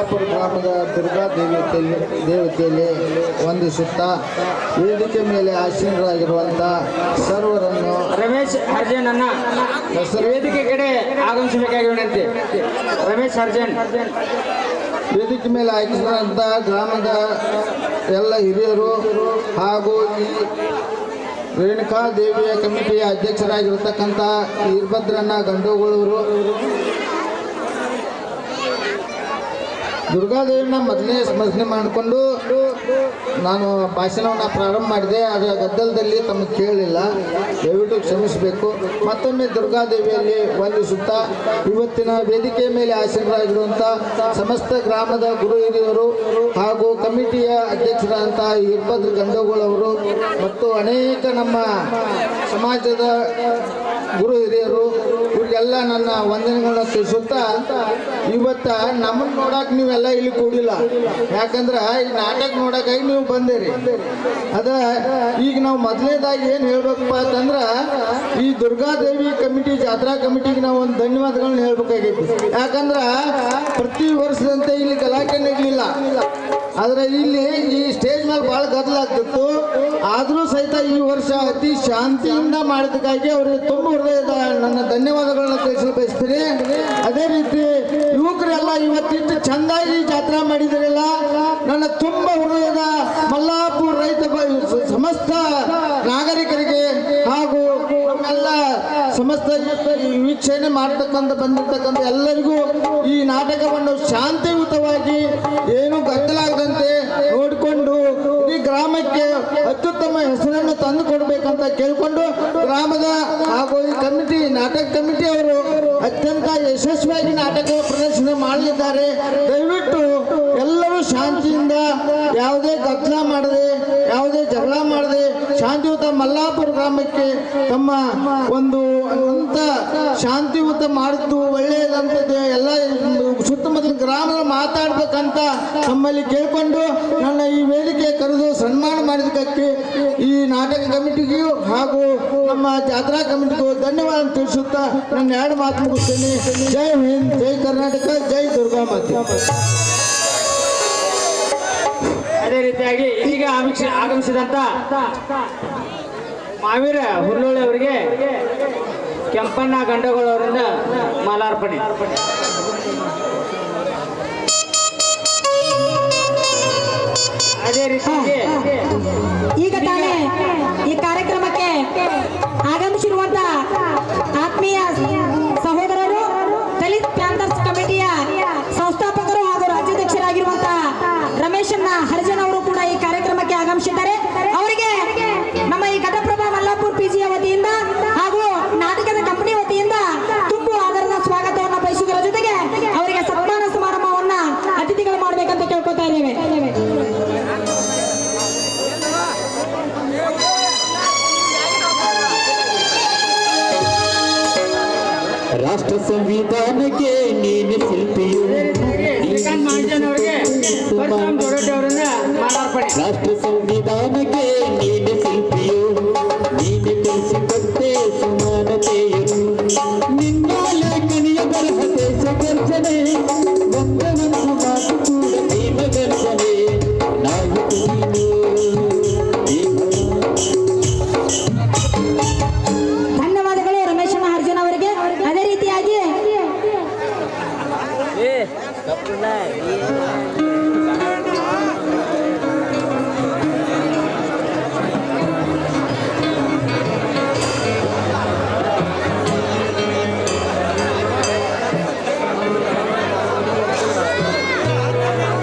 ಮಲ್ಲಾಪುರ ಗ್ರಾಮದ ದುರ್ಗಾ ದೇವತೆಯಲ್ಲಿ ವಂದಿಸುತ್ತಾ ವೇದಿಕೆ ಮೇಲೆ ಆಸೀನರಾಗಿರುವಂಥ ಸರ್ವರನ್ನು ರಮೇಶ್ ಹರ್ಜನ್ ಅನ್ನ ವೇದಿಕೆ ಕಡೆ ಆಗಮಿಸಬೇಕಾಗಿ ವಿನಂತಿ. ರಮೇಶ್ ಹರ್ಜನ್ ವೇದಿಕೆ ಮೇಲೆ ಆಯ್ಕೆಯಾದಂಥ ಗ್ರಾಮದ ಎಲ್ಲ ಹಿರಿಯರು ಹಾಗೂ ಈ ರೇಣುಕಾ ದೇವಿಯ ಕಮಿಟಿಯ ಅಧ್ಯಕ್ಷರಾಗಿರ್ತಕ್ಕಂಥ ವೀರಭದ್ರಣ್ಣ ಗಂಡೋಗಳವರು ದುರ್ಗಾದೇವಿನ ಮೊದಲನೇ ಸ್ಮರಣೆ ಮಾಡಿಕೊಂಡು ನಾನು ಭಾಷಣವನ್ನು ಪ್ರಾರಂಭ ಮಾಡಿದೆ. ಅದರ ಗದ್ದಲದಲ್ಲಿ ತಮಗೆ ಕೇಳಲಿಲ್ಲ, ದಯವಿಟ್ಟು ಕ್ಷಮಿಸಬೇಕು. ಮತ್ತೊಮ್ಮೆ ದುರ್ಗಾದೇವಿಯಲ್ಲಿ ವಂದಿಸುತ್ತಾ ಇವತ್ತಿನ ವೇದಿಕೆಯ ಮೇಲೆ ಆಸೀನರಾಗಿರುವಂಥ ಸಮಸ್ತ ಗ್ರಾಮದ ಗುರು ಹಿರಿಯರು ಹಾಗೂ ಕಮಿಟಿಯ ಅಧ್ಯಕ್ಷರಾದಂಥ ವೀರಭದ್ರ ಗಂಡೋಗಳವರು ಮತ್ತು ಅನೇಕ ನಮ್ಮ ಸಮಾಜದ ಗುರು ಹಿರಿಯರು ಇವರಿಗೆಲ್ಲ ನನ್ನ ವಂದನೆಗಳನ್ನ ತಿಳಿಸುತ್ತಾ ಇವತ್ತ ನಮ್ಮನ್ನು ನೋಡಕ್ಕೆ ನೀವೆಲ್ಲ ಇಲ್ಲಿ ಕೂಡಿಲ್ಲ, ಯಾಕಂದ್ರೆ ಈ ನಾಟಕ ನೋಡೋಕ್ಕಾಗಿ ನೀವು ಬಂದಿರಿ. ಅದ ಈಗ ನಾವು ಮೊದಲನೇದಾಗಿ ಏನು ಹೇಳ್ಬೇಕಪ್ಪ ಅಂತಂದ್ರೆ ಈ ದುರ್ಗಾದೇವಿ ಕಮಿಟಿ ಜಾತ್ರಾ ಕಮಿಟಿಗೆ ನಾವು ಒಂದು ಧನ್ಯವಾದಗಳನ್ನ ಹೇಳ್ಬೇಕಾಗೈತಿ. ಯಾಕಂದ್ರೆ ಪ್ರತಿ ವರ್ಷದಂತೆ ಇಲ್ಲಿ ಗಲಾಟೆ ನಡಲಿಲ್ಲ, ಆದರೆ ಇಲ್ಲಿ ಈ ಸ್ಟೇಜ್ ಮೇಲೆ ಭಾಳ ಗದ್ದಲಾಗ್ತಿತ್ತು. ಆದರೂ ಸಹಿತ ಈ ವರ್ಷ ಅತಿ ಶಾಂತಿಯಿಂದ ಮಾಡಿದ್ದಕ್ಕಾಗಿ ಅವರಿಗೆ ತುಂಬ ಹೃದಯದ ನನ್ನ ಧನ್ಯವಾದಗಳನ್ನ ತಿಳಿಸಲು ಬಯಸ್ತೀನಿ. ಅದೇ ರೀತಿ ಯುವಕರೆಲ್ಲ ಇವತ್ತಿಟ್ಟು ಚಂದಾಗಿ ಜಾತ್ರಾ ಮಾಡಿದ್ರಲ್ಲ, ನನ್ನ ತುಂಬ ಹೃದಯದ ಮಲ್ಲಾಪುರ ರೈತ ಸಮಸ್ತ ನಾಗರಿಕರಿಗೆ ಹಾಗೂ ಎಲ್ಲ ಸಮಸ್ತ ವೀಕ್ಷಣೆ ಬಂದಿರ್ತಕ್ಕಂಥ ಎಲ್ಲರಿಗೂ ಈ ನಾಟಕವನ್ನು ಶಾಂತಿಯುತವಾಗಿ ಏನು ಗದ್ದಲಾಗದಂತೆ ನೋಡಿಕೊಂಡು ಈ ಗ್ರಾಮಕ್ಕೆ ಅತ್ಯುತ್ತಮ ಹೆಸರನ್ನು ತಂದು ಕೊಡಬೇಕಂತ ಕೇಳಿಕೊಂಡು ಗ್ರಾಮದ ಹಾಗೂ ಈ ಕಮಿಟಿ ನಾಟಕ ಕಮಿಟಿ ಅವರು ಅತ್ಯಂತ ಯಶಸ್ವಿಯಾಗಿ ನಾಟಕ ಪ್ರದರ್ಶನ ಮಾಡಲಿದ್ದಾರೆ. ದಯವಿಟ್ಟು ಎಲ್ಲರೂ ಶಾಂತಿಯಿಂದ ಯಾವುದೇ ಗದ್ದಲ ಮಾಡದೆ ಯಾವುದೇ ಜಗಳ ಮಾಡದೆ ಶಾಂತಿಯುತ ಮಲ್ಲಾಪುರ ಗ್ರಾಮಕ್ಕೆ ತಮ್ಮ ಒಂದು ಅಂತ ಶಾಂತಿಯುತ ಮಾಡಿದ್ದು ಒಳ್ಳೆಯದಂಥದ್ದು ಎಲ್ಲ ಸುತ್ತಮುತ್ತಲ ಗ್ರಾಮದ ಮಾತಾಡ್ಬೇಕಂತ ನಮ್ಮಲ್ಲಿ ಕೇಳಿಕೊಂಡು ನನ್ನ ಈ ವೇದಿಕೆ ಕರೆದು ಸನ್ಮಾನ ಮಾಡಿದ್ದಕ್ಕೆ ಈ ನಾಟಕ ಕಮಿಟಿಗೂ ಹಾಗೂ ನಮ್ಮ ಜಾತ್ರಾ ಕಮಿಟಿಗೂ ಧನ್ಯವಾದ ತಿಳಿಸುತ್ತಾ ನನ್ನ ಎರಡು ಮಾತು ಮುಗಿಸ್ತೇನೆ. ಜೈ ಹಿಂದ್, ಜೈ ಕರ್ನಾಟಕ, ಜೈ ದುರ್ಗಾ ಮಾತೆ. ಅದೇ ರೀತಿಯಾಗಿ ಈಗ ಆಗಮಿಸಿದಂತ ಮಾವೀರ ಹುಲ್ಲೋಳಿ ಅವರಿಗೆ ಕೆಂಪಣ್ಣ ಗಂಡಗೋಳವರಿಂದ ಮಾಲಾರ್ಪಣೆ. ಅದೇ ರೀತಿಯಾಗಿ ಈಗ ತಾನೇ ಈ ಕಾರ್ಯಕ್ರಮಕ್ಕೆ ಆಗಮಿಸಿರುವಂತ ಆತ್ಮೀಯ ಸಹೋದರರು ದಲಿತ್ ಪ್ಯಾಂಥರ್ಸ್ ಕಮಿಟಿಯ ಸಂಸ್ಥಾಪಕರು ಹಾಗೂ ರಾಜ್ಯಾಧ್ಯಕ್ಷರಾಗಿರುವಂತಹ ರಮೇಶಣ್ಣ ಹರ್ಜನ್ ಅವರು ಕೂಡ ಈ ಕಾರ್ಯಕ್ರಮಕ್ಕೆ ಆಗಮಿಸಿದ್ದಾರೆ. ಅವರಿಗೆ ನಮ್ಮ ಈ ಘಟಪ್ರಭಾ ಮಲ್ಲಾಪುರ ಪಿಜಿಯ ವತಿಯಿಂದ ಹಾಗೂ ನಾಟಕದ ಕಂಪನಿ ವತಿಯಿಂದ ತುಂಬು ಆಧಾರದ ಸ್ವಾಗತವನ್ನು ಬಯಸುವುದರ ಜೊತೆಗೆ ಅವರಿಗೆ ಸನ್ಮಾನ ಸಮಾರಂಭವನ್ನ ಅತಿಥಿಗಳು ಮಾಡಬೇಕಂತ ಕೇಳ್ಕೊತಾ ಇದ್ದೇವೆ. ರಾಷ್ಟ್ರ ಸಂವಿಧಾನಕ್ಕೆ ನೀನು ಶಿಲ್ಪಿಯು, ರಾಷ್ಟ್ರ ಸಂವಿಧಾನಕ್ಕೆ